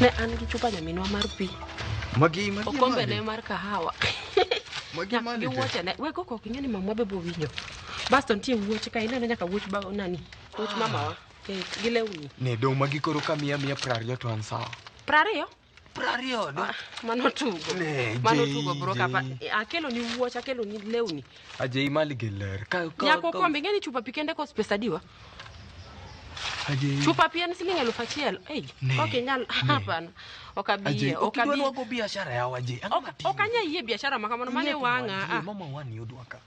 Ne an gi chupa nyaminwa mar pi. Magi okombe ne mar kahawa. Magi mali. Wuoche ne we koko kingeni mamwa be bo winjo. Basto ntie wuoche ka ineno nyaka wuoch ba nani. Wuoch mamawa. Gi lewni. Ne dong magi koro ka mia 20 to an sawa. 20? 20 do. Mano tugo. Mano tugo bro kapa. Akelo ni wuoch, akelo ni lewni. Aje mali geler. Nyako kombe ngeni chupa pikende ko pesa diwa. Chupa pia ni shilingi 1,000. Okay nyal hapana. Okabiye, okabiye wako biashara ya waje. Okanya iye biashara makamano mane wanga. Mama wani yodwa ka.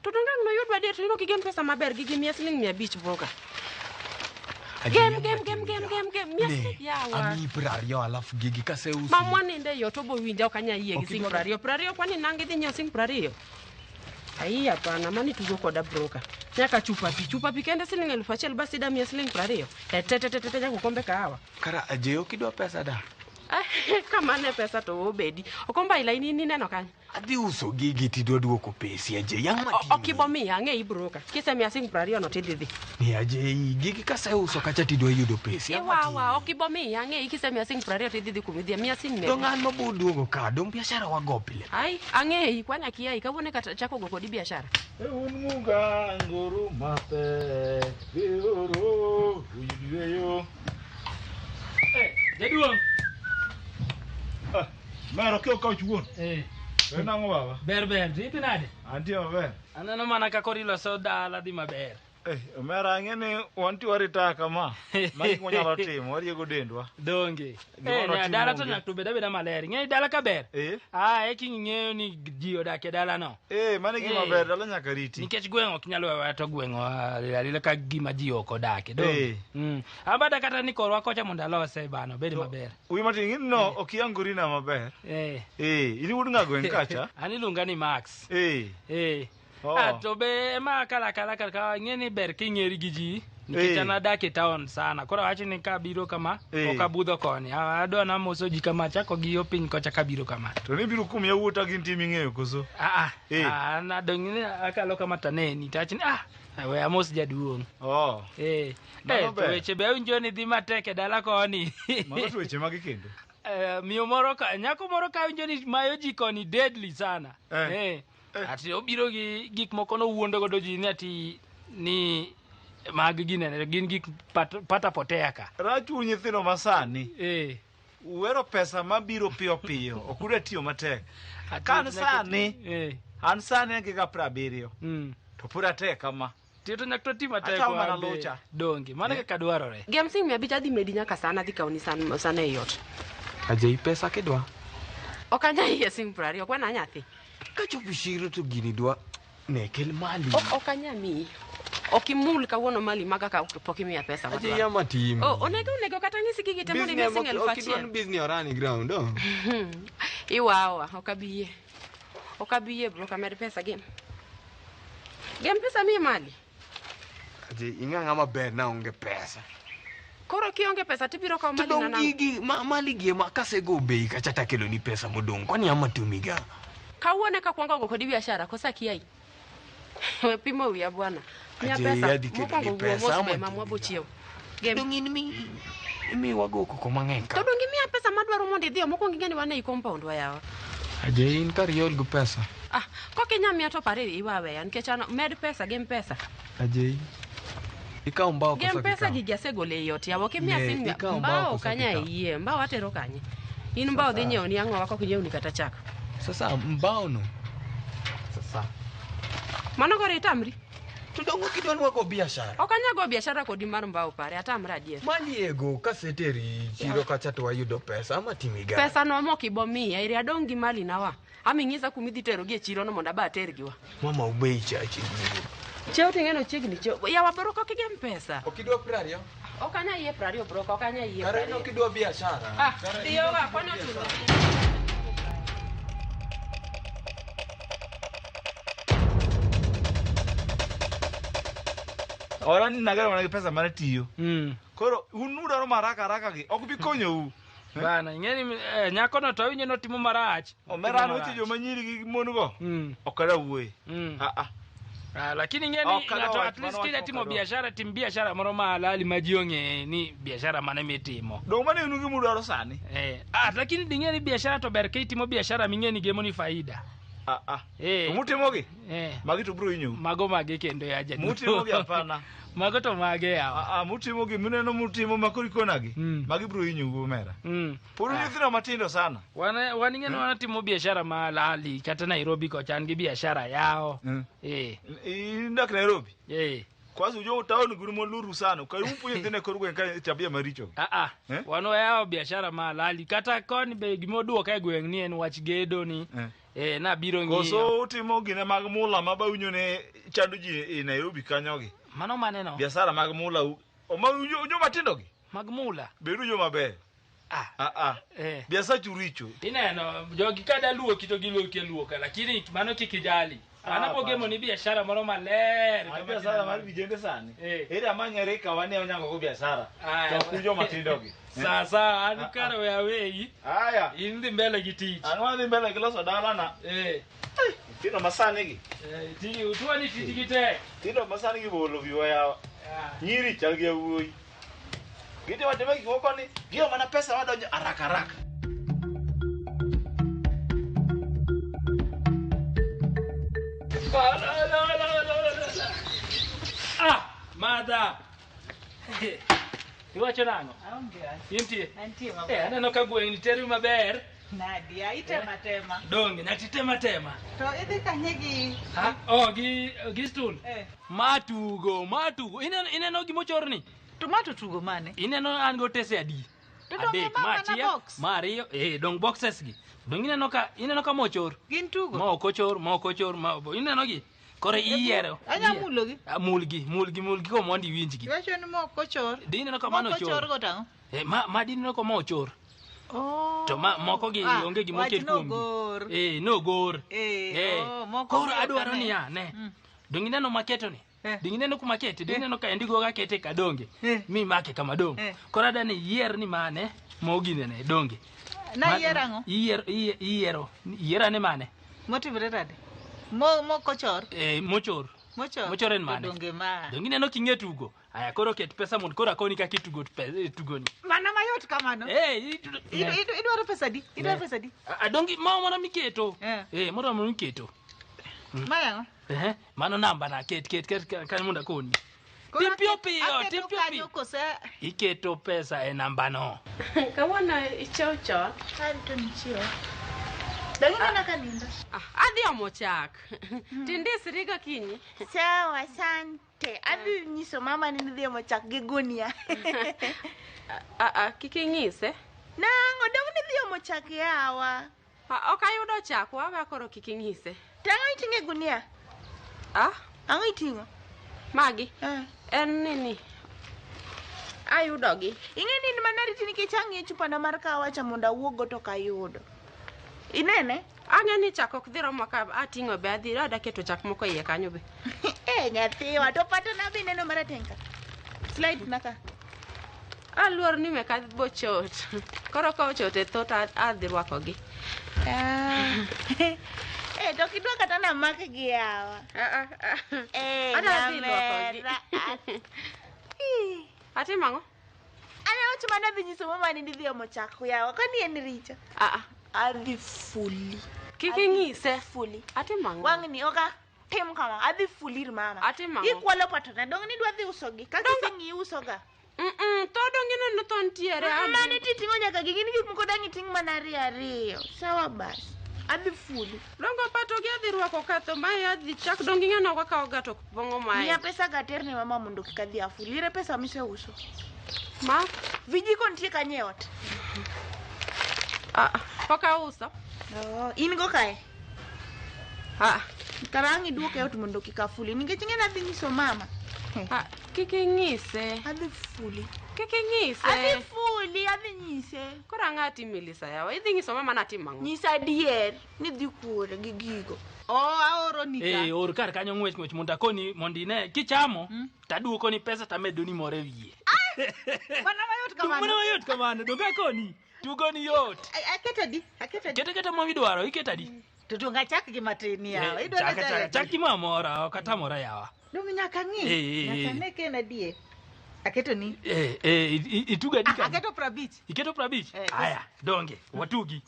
Tudongang no yodwa det no kigem pesa maber gi mia shilingi 100 broka. Game. Yes, yawa. Ami 20 alafu gigi kase usi. Mamwa ninde yo to bo winja okanya iye gi sing 20. 20 kwani nangi dhi nyo sing 20. Ai hapana mani tugo koda broka. Nyaka chupa pi kende shilingi 1,000 basi da mia shilingi 20. Tete nyako kombe kahawa. Kara aje okidwa pesa da. Kama ne pesa to obedi. Okomba ila ini neno kanyo. Adhi uso gigi tidwa duoko pesi aje yang mati. Okibomi ange ibroka. Kise mia sing 20 no tidhi. Ni aje gigi kase uso kacha tidwa yudo pesi. Wawa okibomi ange kise mia sing 20 tidhi kumidhi mia sing ne. Dongan mabuduogo ka dong biashara wago pile. Ai ange kwanya kiai kawone kata chako go kodi biashara. Unmuga ngoro mape bioro uyiweyo. Jaduong. Mero kyo ka chuon. Nango baba. Ber, dite nade? Antie maber. Aneno mana ka korilo soda la di maber. Mera ngene wanti warita kama. Magi ko nyalo timo, wariego dendwa. Donge. Ne dala to nyak to beda maler. Ngai dala ka ber. Ng'eyo ni ji odak e dala no. Mane gima ber dala nyaka riti. Nikech gweng' ok nyalo wewa to gweng' alila ka gima ji ok odak. Donge. Abada kata ni korwa kocha mondo alose bano bed maber. Wi matin ngino okiangori na maber. Ini wud nga gweng' kacha. Ani lunga ni Max. To be ma kala ka ngeni ber kingeri gi ji nikech ana dak e town sana koro wacho ni ka biro kama ok abudho koni adwa na moso ji kama chako gi opiny kocha ka biro kama to ni biro kum yawuota gin timi ng'eyo koso na dong ni akalo kama taneni tachni we amos jaduong to weche be winjo ni dhi matek e dala koni mago to weche magi kendo miyo moro ka nyako moro ka winjo ni mayo ji koni deadly sana ati obiro gi gik moko no wuondo godo ji ni ati ni mag ginene gin gik pata potea ka rachu nyithino masani uwero pesa mabiro piyo okuda tiyo matek kan sani an sani gi ga 70 to pura tek kama tito nyak to tima tek wa dongi mana ka dwarore game sing me abita dhi medi nyaka sana dhi kauni sana yot aje pesa kidwa okanya iye sing 20 kwa na nyathi kachopishiro to gini dwa nekel mali okanya mi okimul kawuono mali maga ka pokimia pesa aje ya matim onego kata ngisi gigi temo ni missing 1,000 okidwan business orani ground iwawa okabiye bro kamed pesa game pesa mi mali aje inganga maber na onge pesa koro kionge pesa tibiro ka mali na gigi mali gi makase go bei kacha takelo ni pesa modong kwani ama tumiga kawone ka kwanga go kodi biashara kosa kiai we pimo wiya bwana nya pesa mokongo pesa mamwa bochiew dongin mi wago ko mangenka to dongi mi pesa madwaro mondo idhi mokongo ngeni wane i compound wa yawa aje in kar yol go pesa ko kinya mi to pare iwawe an kechano med pesa game pesa aje ikaw mbao kosa game pesa gigase gole yot yawo kimia sing mbao kanya iye mbao atero kanye in mbao dhi nyeo ni ang'o wako kinyeo ni kata chaka sasa mbao no sasa mano gore itamri tudongo kidwan wako biashara okanya go biashara kodi mar mbao pare atamra die mali ego kaseteri chiro kacha to wayudo pesa ama timiga pesa no mo kibomi iri adongi mali nawa amingisa kumidhi tero gi chiro no monda ba tergiwa mama ubei chachi cheo tingeno chegni cheo yawa bro ko kigem pesa okidwa 20 okanya iye 20 bro okanya iye kare no kidwa biashara dio wa kwani tuno ora ni nagara wana pesa mara tiyo koro unuda no maraka gi ok bi konyo u bana ngeni nyako no to winyo no timo marach omera no ti jo manyiri gi mon go okada wuoy Lakini ngeni ngato at least kila timo biashara tim biashara moro malali majionge ni biashara mane mitimo. Dong mane unungi mudwaro sani? Lakini dingeni biashara to ber ke timo biashara mingeni gemo ni faida. Mutimogi? Magi to bro inyu. Mago mage kendo ya jadi. Mutimogi hapana. Mago to mage ya. Mutimogi muneno mutimo makuri konagi. Magi bro inyu gumera. Puru nithina matindo sana. Waningeni wanatimo biashara malali kata Nairobi ko chan gi biashara yao. Indak Nairobi? Kwazi ujo utaoni gurumo luru sana. Kai umpu yethine korugo nka tabia maricho. Wano yao biashara malali kata koni be gimoduo kai gweng ni en wach gedo ni. Na biro ngiyo. Koso utimo gine mag mula maba unyone chandu ji e Nairobi kanyogi. Mano maneno. Biashara mag mula ma unyo matindo gi. Mag mula. Beru jo maber. Biashara churicho. Ineno jogi kada luo kito giluoke luoka lakini mano kikijali. Anapo gemo ni biashara moro maler. Biashara mar vijende sani. Ere amanyere ka wane onyango go biashara. To kujo matindo gi. Sasa anikara we away. Aya. Indi mbele gitich. Anwa ndi mbele giloso dala na. Tino masani gi. Tini utwani titigite. Tino masani gi bolo biwa ya. Nyiri chalgi wuoi. Gite wateme gi kokoni. Gio mana pesa wadonjo haraka. Mada. Iwacho nango? Intie. Aneno ka gweng teri maber. Nadia itema. Donge natitema. To idhi kanye gi gi stool. Matugo. Ineno gimochorni. To tugo mane? Ineno an go tese adi. Adek machia Mario dong boxes gi. Dong ineno ka mochor. Gin tugo. Mokochor ineno gi. Kore iero. Anya mulogi. Mulgi ko mondi winjgi. Wacho ni mokochor. Dineno ka mano chor. Mokochor go tango. Ma dineno ko mochor. To moko gi onge gi moket kuomgi. No gor. Koro adwaro ni ne. Dong ineno maketo ni. Dingineno kumakete, dingineno ka endigo ga kete ka donge. Mi make kama donge. Koro adani yier ni mane mogine ne donge. Na yierango? Yiera ne mane? Motivre tade. Mokochor. Mochor en mane? Donge ma. Dingineno kinge tugo. Aya koro ket pesa mon koro akoni ka kitugo tugoni. Mana mayot kamano. Idwaro pesa di? Dongi moro miketo. Moro miketo. Mayango? Mano namba na ket kan munda koni. Tipio. Iketo pesa e namba no. Kawana ichocho. Kanto nichio. Dangina nakaninda. Adi omochak. Tinde siriga kinyi. Sawa, asante. Abi nyiso mama ni ndhi omochak gi gunia. Kikingise? Nango dong ni ndhi omochak yawa. Okayudo chak waga koro kikingise. Tango itinge gunia? Ango itingo? Magi? En nini? Ayudogi. Ingeni ni manariti nikichangi chupa na marka wacha munda wuogo to kayudo. Inene? Angeni chak ok dhiro maka atingo be adhiro adaketo chak moko iye kanyo be. Nyathiwa to pato na be neno maratenga. Slide naka. Aluor ni meka bochot. Koro ka ochot e thot adhirwakogi. To kidwa kata na make gi yawa. Ati mango? Ana wacho mana dhi nyiso mama ni ndhi omochak yawa. Kani en richo? Adhi fuli. Kikingise? Fuli. Ati mango? Wangni oka tim kama. Adhi fuli mama. Ati mango? Ikwalo patona. Dong ni dwa dhi usogi. Kaka sengi usoga. To dongino no ton tiere. Mane titingo nyaka gigini gik moko dangi ting mana ariyo. Sawa basi. Adhi fuli. Dongo pato gi adhi rwako katho mai adhi chak dongi ng'ano ka kawo gato bongo mai. Mia pesa gater ne mama mondo kika dhi afuli. Ire pesa mise uso. Ma? Vijiko ntie kanye ot. Poka uso. In go kae. Karangi duoke ot mondo kika fuli. Nikech ng'ena dhi nyiso mama. Kikingise? Adhi fuli. Kikingise? Adhi fuli, adhi nyise. Kora ng'ati milisa yawa. Idhi nyiso mama nati mango. Nyisa dier. Ni dhi kuore gi gigo. Aoro nika. Or kar kanyo ngwech monda koni mondine kichamo taduoko ni pesa tamedo ni more wiye. Mana mayot kamano. Donga koni. Tugo ni yot. Aketa di. Keta mo midwaro iketa di. Tutunga chak gi matini yawa. Chak gi mamora kata mora yawa. Dong nyaka ngi. Nyaka ne kena die. Aketo ni. Ituga dika. Aketo prabich. Iketo prabich. Aya, donge. Watugi.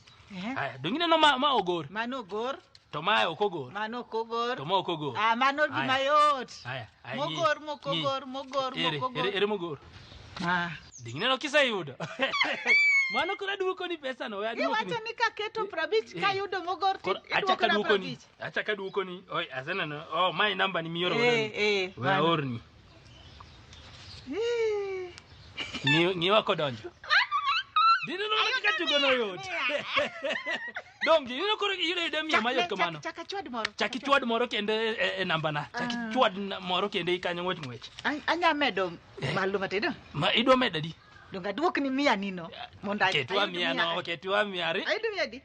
Aya, dongine no ma ogor. Mano ogor. To ma okogor. Mano okogor. To ma okogor. Mano gi mayot. Aya. Mogor. Ere mogor. Dingine no kisayudo. Mano kora duoko ni pesa no. Wacha ni ka keto prabich ka yudo mogor ti. Acha ka duoko ni. Oi, asena no. Oh, my number ni mioro wona. Wa orni. Ni wako donjo. Dino no ka tugo no yot. Dongi, dino koro yudo demia mayot kamano. Chaki chwad moro kende e namba na. Chaki chwad moro kende ikanyo ngwech. Anya medo malu matedo. Ma idwa medadi. Donga duok ni 100 nino. Monda. Ketwa 100 no, ketwa 100. Aidu yadi.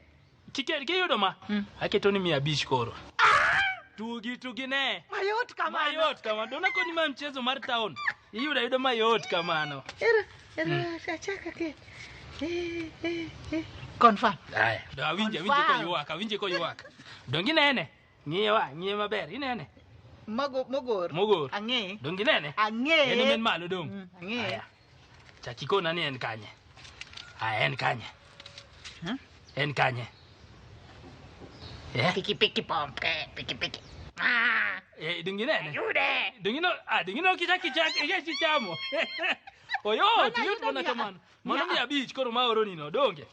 Ke yudo ma. Aketo ni 500 koro. Tugi ne. Mayot kamano. Dona koni ma mchezo mar town. Yudo mayot kamano. Era chaka ke. Confirm. Aya, do awinje ko yuak. Dongi nene. Ng'iye maber, inene. Mogor. Ang'e. Dongi nene. Ang'e. Ene men malo dong. Ang'e. Aya. Chakiko nani en kanye. Aya, en kanye. En kanye. Piki pompe. Dongi nene. Yude. Dongi no kichamo. Oyo, tuyut bona kamano. Mano 500 koro ma oro nino donge.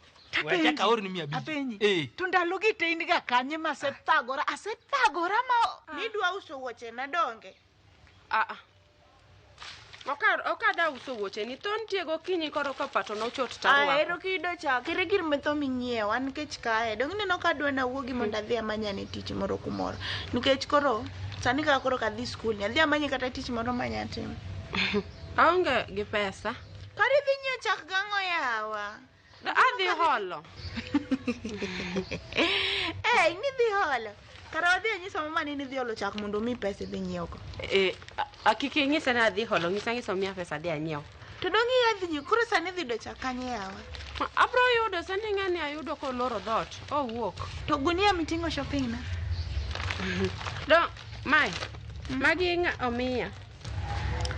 Wacha ka oro ni 500. Tundalo gi te indiga kanye ma asethagora ma nidwa uso wuoche na donge. Okada uso wuoche ni ton tiego kinyi koro ka pato no chot tarwa. Ero kido cha kire gir metho minyiew an kech kae. Dong neno ka dwa na wuogi mondo adhi amanya ne tich moro kumoro. Nikech koro sani ka koro ka dhi skul ni adhi amanya kata tich moro manya timo. Aonge gi pesa. Kari dhi nyiew chak gang'o yawa. Adhi holo. Ni dhi holo. Kara wadhi anyisa mama ni dhi holo chak mondo mi pesa dhi nyiew ko. Akiki ng'isa na dhi holo, ng'isa miya pesa dhi anyiew. To dongi adhi nyiew koro sani dhi do chak kanye yawa. Abro yudo sani ng'ani ayudo ko loro dhot. Wuok. To gunia miting'o shopping na. Magi omiya.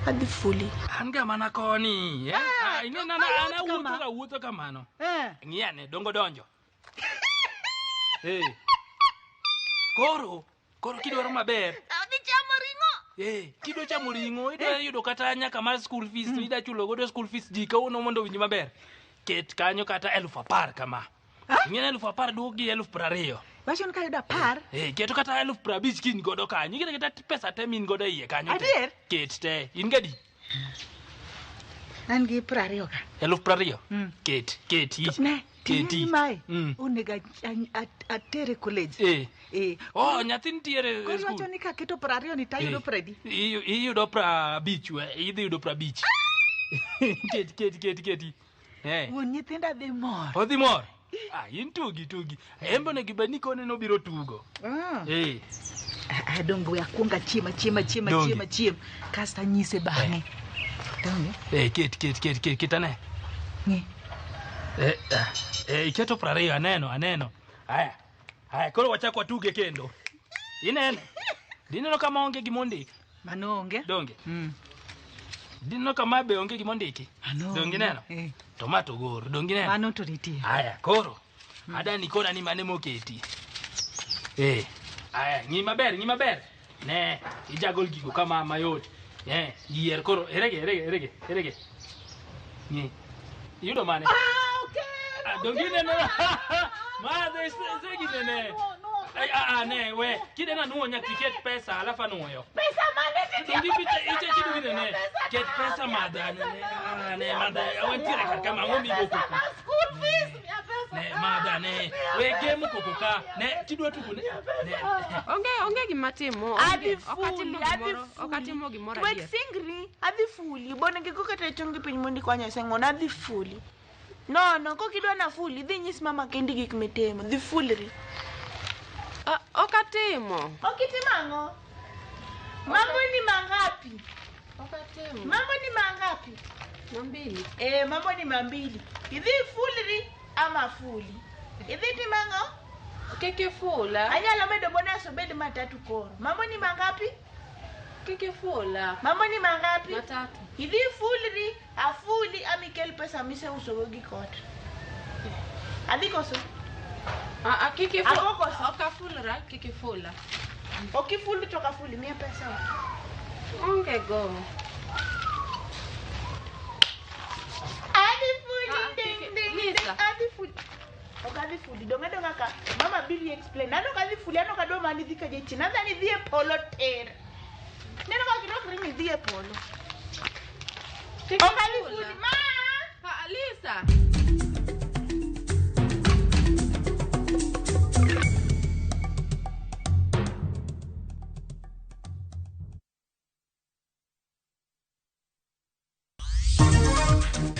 Adhi fuli. Anga mana koni. Ing'ena ana wuotho kamano. Ng'iyane dongo donjo. Koro kidwaro maber. Adhi chamo ring'o. Kidwa chamo ring'o, idwa yudo kata nyaka mar school fees, ida chulo godo school fees ji kawuono mondo winji maber. Ket kanyo kata 10,000 kama. Ing'ena 10,000 duok gi 20,000. Bashon ka yuda 10. Keto kata 50,000 kin godo kanyo. Keta pesa te min godo iye kanyo. Adier? Ket te. In gadi? An gi 20 ka. 20,000? Ket. Ne. Keti mai. Unega atere college. Nyathi nitiere school. Koro wacho ni ka keto 20 ni tayudo 20. Iyudo 50, idhi yudo 50. Keti. Wuon nyithinda dhi mor. Odhi mor? In tugi. Embo ne gibani kone no biro tugo. Dongo ya kuonga chiema. Kasta nyise bang'e. Dongo. Kitane. Iketo 20 aneno. Aya, koro wachako watuge kendo. Inene. Dineno kama onge gimondik. Mano onge? Donge. Dineno kama be onge gimondiki. Donge neno. Tomato gor, donge neno. Mano to nitie. Aya, koro. Adani kona ni mane moketi. Aya, ng'i maber. Ne, ijagol gigo kama mayot. Yier koro, erege. Ng'i. Yudo mane? Okay. Donge neno. Ma segi nene. Ne, we. Kidena nuo nya ticket pesa alafa nuoyo. Pesa mane Donge ite kidu nene. Get pesa madane. Ne madane. Awantire kama ngomi goko. School fees. Ne madane. We game kokoka. Ne kidwa tugo ne. Onge gimatimo. Okatimo gimoro. Wet singri. Adhi fuli. Bonege kokata chongi piny mondi kwanya sengona adhi fuli. No, kokidwa na fuli, dhi nyis mama kendi gik mitimo, dhi fulri. Okatimo. Okitimo ang'o? Mambo ni mangapi? Okatimo. Mambo ni mangapi? 2. Mambo ni 2. Idhi fulri ama fuli? Idhi timo ang'o? Kikifula. Anyalo medo bonus obed matatu koro. Mambo ni mangapi? Kikifula. Mambo ni mangapi? Matatu. Idhi fulri, afuli amikel pesa mise uso gi kot. Adhi koso? Kikifula. Okafulra, kikifula. Okifulu to kafuli mia pesa. Onge go. Adi fuli ding ding. Lisa. Adi fuli. Okadhi fuli donga ka. Mama Billy explain. Ano kadhi fuli ano kadwa mani dhika je china. Nani dhie polo ter. Neno ka kidok ringi dhie polo. Okadhi fuli. Ma! Lisa.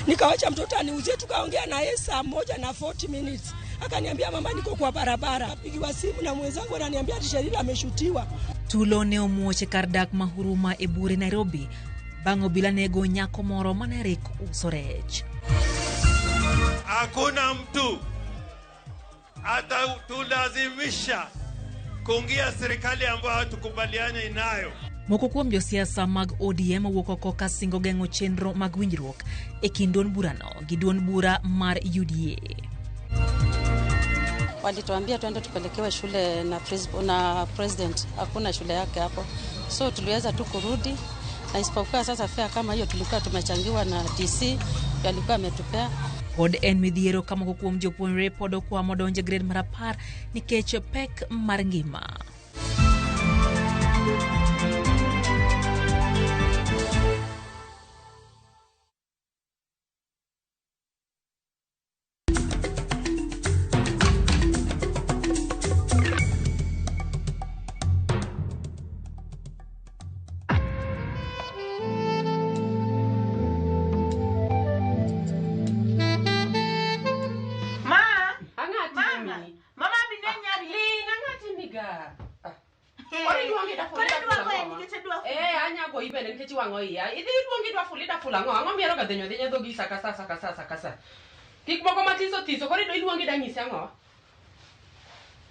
Nikawacha mtoto aniuzie, tukaongea na yeye saa 1:40. Akaniambia mama, niko kwa barabara. Pigiwa simu na mwenzangu ananiambia ati Sherila ameshutiwa. Tulo ne omuoche kar dak ma Huruma e Bure, Nairobi. Bango bila nego nyako moro mane rik uso rech. Hakuna mtu atatulazimisha kuingia serikali ambayo hatukubaliane nayo. Moko kuom josiasa mag ODM owuok oko ka singo geng'o chenro mag winjruok e kind duond burano gi duond bura mar UDA. Walituambia tuende tupelekewe shule na president, hakuna shule yake hapo. So tuliweza tu kurudi, na isipokuwa sasa fare kama hiyo tulikuwa tumechangiwa na DC, yalikuwa ametupea. Pod en midhiero ka moko kuom jopuonjre pod okwamo donjo grade mar 10 nikech pek mar ngima. Kasa. Kik moko matiso tiso kore do iluongi da nyisi ang'o?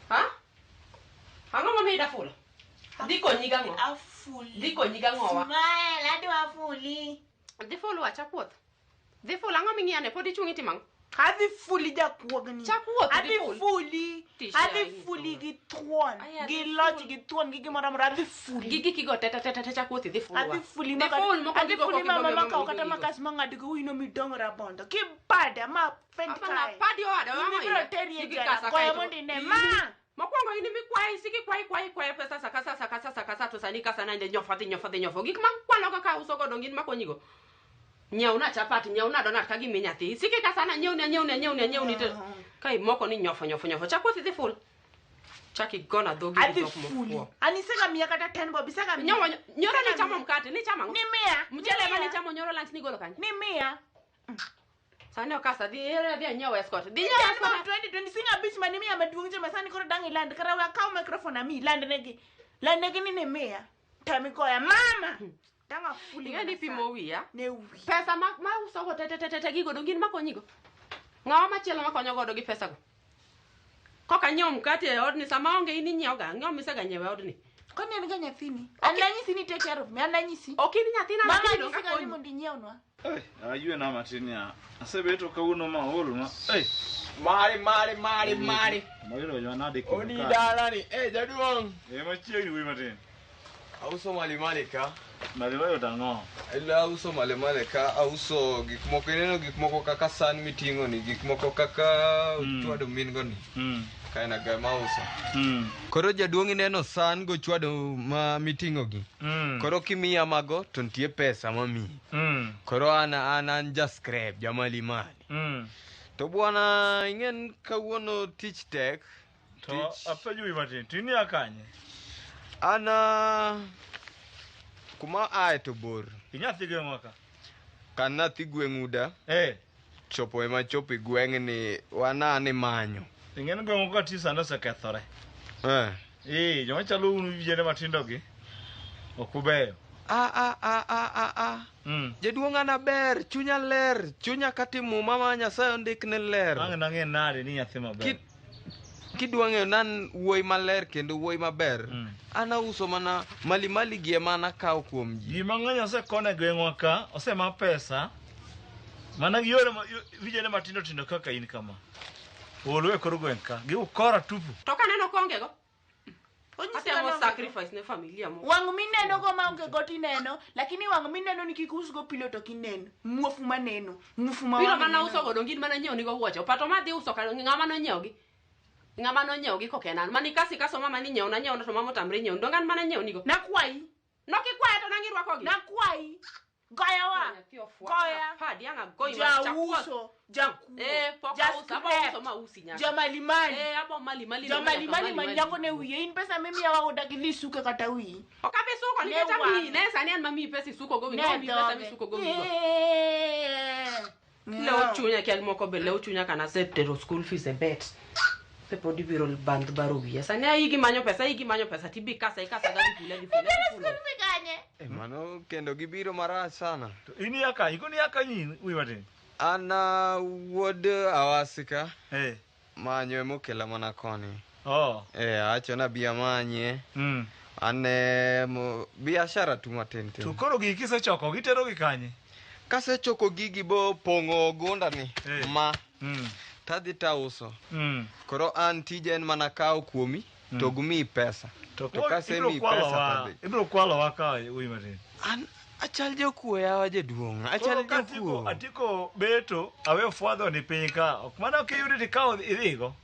Ha? Ang'o ma mida fula? Diko nyiga ng'o? Afuli. Diko nyiga ng'o wa? Smile, adwa afuli. Di fulu wacha puoth. Di fulu ang'o ming'iane pod ichung'i timang'? Adhi fuli jakuogni. Chakuoth adhi fuli. Adhi fuli gi thuon. Gi loch gi thuon gi gimoro moro adhi fuli. Gigi kigo teta chakuoth idhi fulu wa. Adhi fuli maka. Adhi fuli mama maka kata makas mang'ad go wino midong rabondo. Kibada ma fend kai. Apana padi oada wa ng'o. Ibiro teri jana. Koya mondi ne ma. Mokwongo ini mikwai siki kwai pesa sakasa to sani kasa nande nyofo gik ma kwalo kaka uso godo ngin makonyigo. Nyauna chapati nyauna donat ka gimi nyathi siki kasa na nyauni to kai moko ni nyofo chakuoth idhi ful chaki gona dogi adhi fuli anisega mia kata 10 bob isega mia nyoro ni chamo mkate ni chama ni mia mchele ma ni chamo nyoro lunch ni golo kanye ni mia sani okasa di nyawa escort di nyawa escort 2020 singa bitch mani mia maduong jema sani koro dangi land karawa ka microphone ami land negi ni mia tami koya mama tanga fuli ngani pimo wiya ne wi pesa ma uso go tete gigo dongin makonyigo ngawa machielo makonyo godo gi pesa go koka nyom mkate e odni sama onge ini nyioga nyom misega nyewe odni koni en ga nyathini ananyisi ni take care of me ananyisi okini nyathina na kido ngakoni mondi nyiewnwa ayue na matinia asebeto kauno maholo ma mari mairo jona de oni dalani jaduong machiegni wi matin auso mali ka Maliwayo tango. Ela auso male ka auso gik moko ineno gik moko kaka san mitingo ni gik moko kaka chwado min go ni. Kaina ga mauso. Koro jaduong ineno san go chwado ma mitingo gi. Koro kimiya mago to ntie pesa mami. Koro an just scrap jamali mali. To bwana ingen kawuono tich tek. To apajui matin. Tini akanye. Ana kuma ae to bor. Inyathi gweng' waka? Kan nathi gweng'uda. Chopo ema chopo gweng' ni wanane manyo. Ing'en gweng' ka tisano sekethore. Joma chalo unu vijende matindo gi. Okubeyo. Jaduong' ana ber, chunya ler, chunya katimo mama Nyasaye ondik ne ler. Ang' nang'e nade ni nyathi maber. kidwange nan wuoy maler kendo wuoy maber ana uso mana mali gie mana kaw kuom ji gima ng'eny osekone gweng'wa ka osema pesa mana yore vijene matindo tindo kaka in kama olwe kor gweng' ka giukora tupu to kaneno kongego atemo sacrifice ne familia mo wang mineno go maonge go tineno lakini wang mineno ni kikus go pilo to kineno muofu maneno muofu ma pilo mana uso go dongin mana nyiew ni go wuoche pato ma dhi uso ka ng'ama no nyiew gi kokenan mani kasi kaso mama ni nyiew na to mama tamre nyiew dongan mana nyiew ni go nakwai nokikwaye to nangirwako gi nakwai goya padi anga goi ja uso jamalimani jamalimani manyango ne wiye in pesa mimi ya wago dagili suke kata wi okabe suko ni keta mi ne sani an mami pesa suko go mi pesa mi suko go mi leo chunya kial moko be leo chunya kana septero school fees e bet pepo di biro band baro wiye sani ayigi manyo pesa tibi kasa ga di fule mano kendo gibiro marach sana ini yaka igoni yaka nyin wi matin ana wuod awasika manyo mokela mana koni achona bia manye ane biashara tu matin to koro giki sechoko gitero gi kanye kasechoko gigi bo pongo gonda ni ma tadhi tauso koro an tije en mana kaw kuomi to gumi pesa to kasemi pesa tadhi ibro kwalo waka wi matin an achal jokuo yawa jaduong' achal jokuo atiko beto awe fwadho ni piny ka ok mana kiyudi tikawo idhigo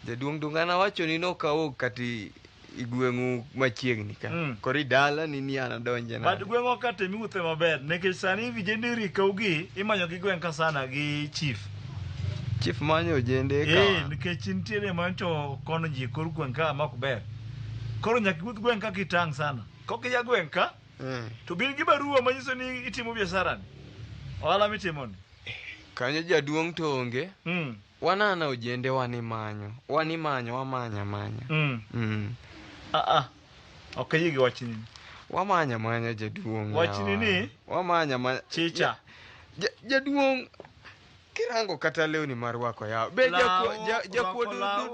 jaduong' dungana wacho ni nokawo kati igweng'u machiegni ka kori dala ni ana donje na bad gweng'o kata miwuthe maber nikech sani vijende rikaugi imanyo gi gweng' ka sana gi chief manyo jende ka nikech nitiere mancho kono ji kor gweng' ka mak ber koro nyaka iwuth gweng' ka kitang' sana kokija gweng' ka to bin gi barua manyiso ni itimo biashara ni ohala mitimo ni kanyo jaduong' to onge wanana ojende wamanya ok yigi wachni wamanya jaduong' wachni ni wamanya chicha jaduong' kirango kata lewni mar wako yaw be jakuo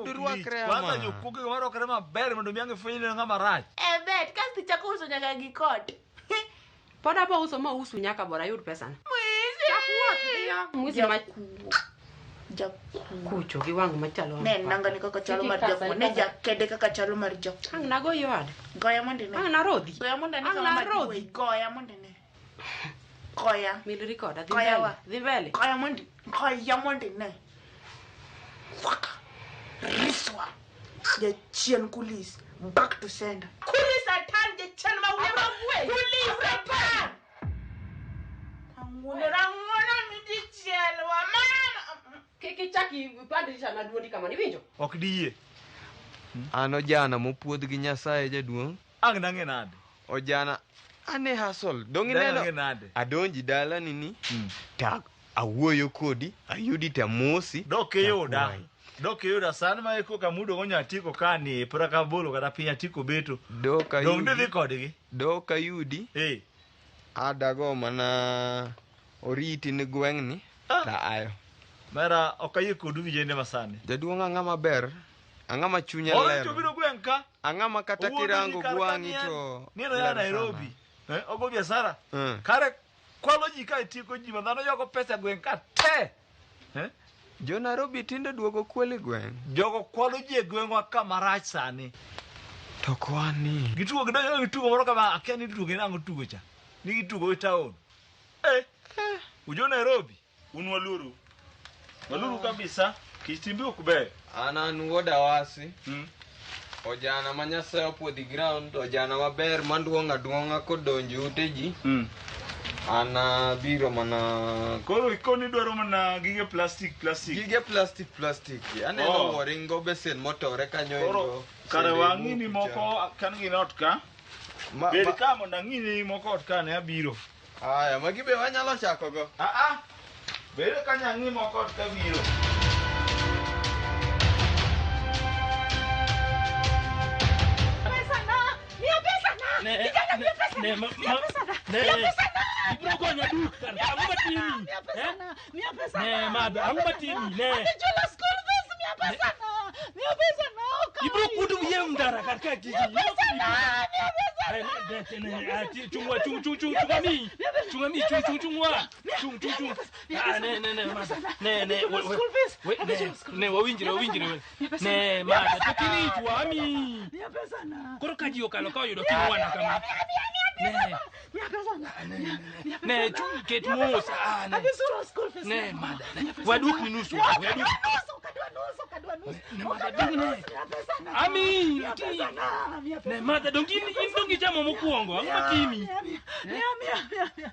durwakre ama kwanza jokuoge marwakre maber mondo miange fwenyne ng'ama rach bet kasi chako uso nyaka gi kot poda bo uso ma usu nyaka bora yud pesa na kucho gi wang machalo ne nanga ni kaka chalo mar jakuo ne jakede kaka chalo mar jakuo ang nago yod goya monde ne ang narodhi goya monde ne kama rodhi goya monde ne goya mil recorda di vele goya monde ne waka riswa ya chien kulis back to sender kulis atan je chien ma we kulis repan angona mi di chien wa mama kiki chaki pandisha na duodi kama ni winjo ok diye ano jana mopuodh gi Nyasaye jaduong' ang nange nade ojana ane hustle dongi neno adonji dala nini tak awuoyo kodi ayudi tamosi doke yuda san ma eko kamudo gonya tiko kani pura ka bolo kada pinya tiko beto doka yudi dong dhi kodgi doka yudi adago mana oriti ni gweng'ni ta ayo mera okaye kodu vijende masani jaduong' ang'ama ber ang'ama chunya ler to biro gweng' ka ang'ama kata kirango gwang'i to nino ya Nairobi ogo biashara kare kwalo ji ka tiko ji mandano yoko pesa gweng' ka te jo Nairobi tinde duogo kweli gweng' jogo kwalo ji e gweng'wa ka marach sani to kwani gitugo gidonyo gitugo moro kama akia ni tugo nango tugo cha ni gitugo e town ujo Nairobi unwaluru waluru kabisa kitimbi ukube anan woda wasi ojana ma Nyasaye opuodhi ground ojana maber manduong'a kodonjo uteji ana biro mana koro ikoni dwaro mana gige plastic aneno waringo besen motore kanyo koro kare wang'ini moko kan ginot ka bed ka mondo ang'ini moko ot ka ne abiro aya magi be wanyalo chako go bed ka nyang'i moko ot ka biro Ibro gonya duka. Aku batini. Mia pesa. Ne, mada, aku batini. Ne. Ate chula school fees mia pesa. Ibro kudu yem dara karka gigi. Chungwa ne wawinjire ne mada tukini tuami koro kaji okalo ka yudo kimwana kama ne ket musa ne mada waduk minusu ami ne mada dongi jamo mokuongo angmatimi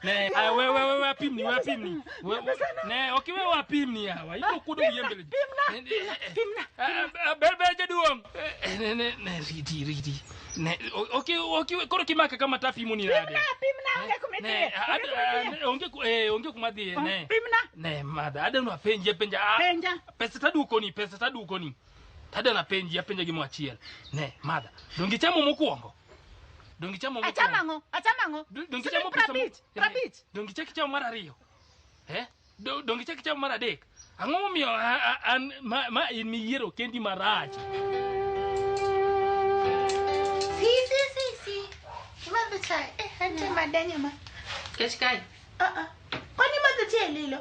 ne we pimni ne okiwe wa pimni hawa ibo kudo yembele pimna bebe jaduong ne ridi ne okiwe koro kimaka kama tapimo ni rade pimna onge kumadhi ne pimna ne mada ada no penja pesa taduko ni tada na penja gimo achiel ne mada dongi chamo mokuongo achamango dongi chamo prabit dongi chamo mar ariyo dongi chamo mar adek ang'o miyo an ma in miyiero kendi marach si madho chai ante madanya ma kech kai kwani madho chai lilo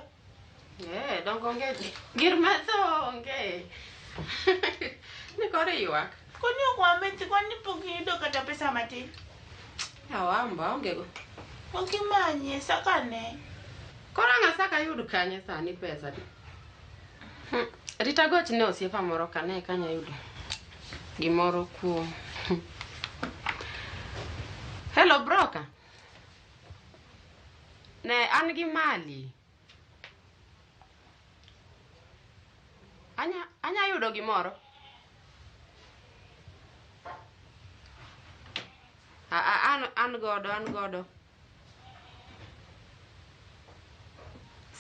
dongo onge gir madho onge ni kore ywak kwani okwameti kwani pokiyudo kata pesa matin awamba ongego okimanye sakane koro ng'asaka yud kanye sani pesa di Rita goch ne osiepa moro kane kanya yudo gimoro kuom Hello broker ne an gi mali anya yudo gimoro an godo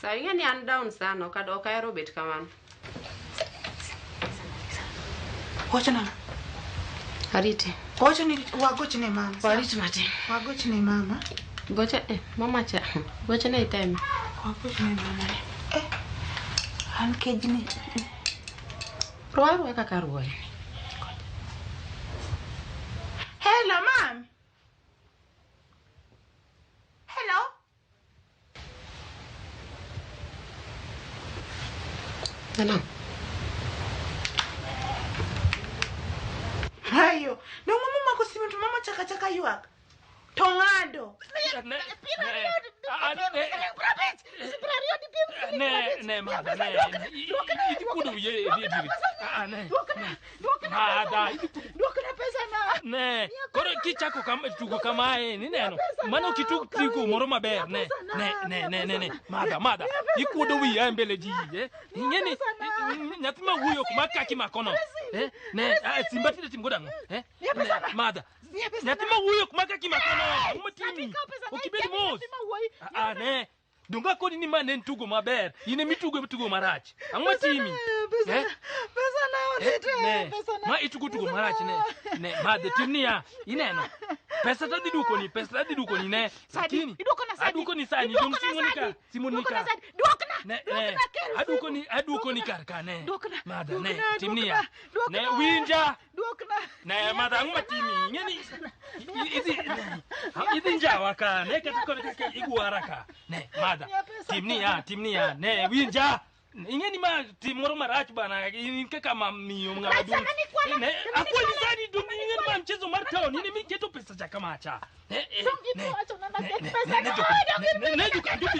sa ing'eni an down sana ok ahero bet kamano wachana arite wachani wagochne mama warit matin wagochne mama mama cha gochne iteme wagochne mama an kejni ruwa kaka ruwa hello mom hello hello hayo nongo mama kusimi tu mama chaka yuak tongado ne mada ne idi kudu ye diri mada dokna pesa na ne koro kichako kama tugo kama ni neno mano kituku moro maber ne mada ikudo wi ambele ji ngeni nyatima huyo kumaka kimakono ne simbati timgodango mada nyatima huyo kumaka kimakono umtimi ukibedi mos ne dunga kodi ni manen tugo maber ine mitugo marach angmatimi pesa na otete pesa na ma itugo marach ne made timnia ineno pesa tadi duko ni ne sakini aduko ni sani dong simonika ne aduko ni karka ne mada ne timnia ne winja ne mada angmatimi ngeni idi njawa ka ne katika iguaraka ne mada timnia ne winja ingeni ma timoro marach bana inke kama miyo ngawadu ne akwani sani dum ingeni ma mchezo mar town ni mi keto pesa cha kama cha ne duka ndubi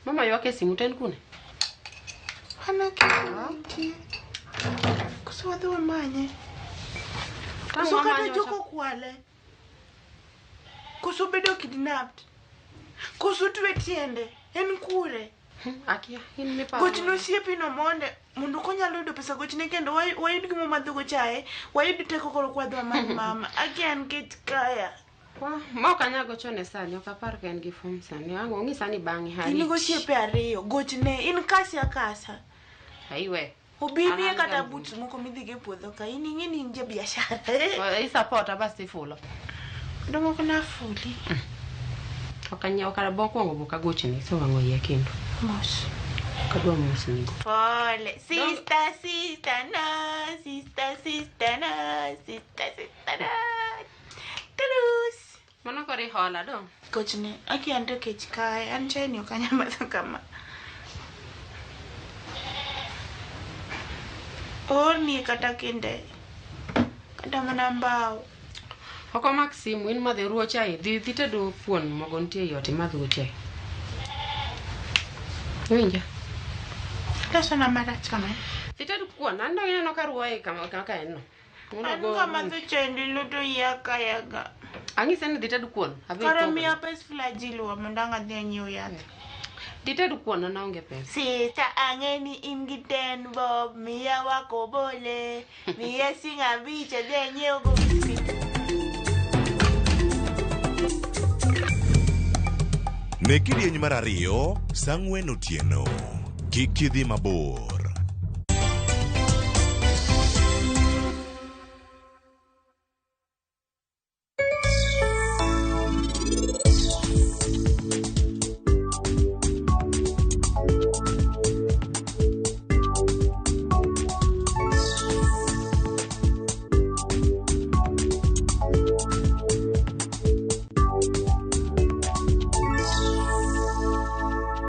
mama yoke simu ten kune Hanaki. Kuswadhi wamanye. Kusukata joko kwale. Kusubedo kidnapped. Kusutwe tiende. En kure. Akia, in mi pa. Gochino siepi no monde. Mundu konyalo yudo pesa gochine kendo wayud gimo madhugo chae. Wayud teko koro kwadhi wamanye mama. Again get kaya. Ma kanya gochone sani okapar ka en gi form sani ango ngi sani bangi hari ini gochie pe ariyo gochne in kasi akasa aiwe Ubibi kata boots moko midhige puodho ka ing'eni nje biashara. Support basi fulo. Domo kuna fuli. Okanyao kara bokwongo boka gochni so wango yie kendo. Mos. Kadwa mos ni. Pole. Sister na. Terus. Mano kori hola do. Gochni aki ando kech kae ancheni okanyama kama. Oni kata kinde. Kata mana mbao. Oko Maxim win madhe ruo chai dhi tedo fuon mogo ntie yote madho chai. Winja. Kaso na marach kama. Tedo kuon ando ineno ka ruoe kama enno. Anu kama dho chai ndiluto yaga. Angise ni tedo kuon. Kara miya pes flagilo mondanga dhi nyiew yath. Ditedo kuon na onge pesa. Sita angeni ingiten bob miya wako bole. Miya singa bicha dhi nyiew go biscuit. Ne kidieny mar 2 saa 4 otieno. Kik idhi mabor.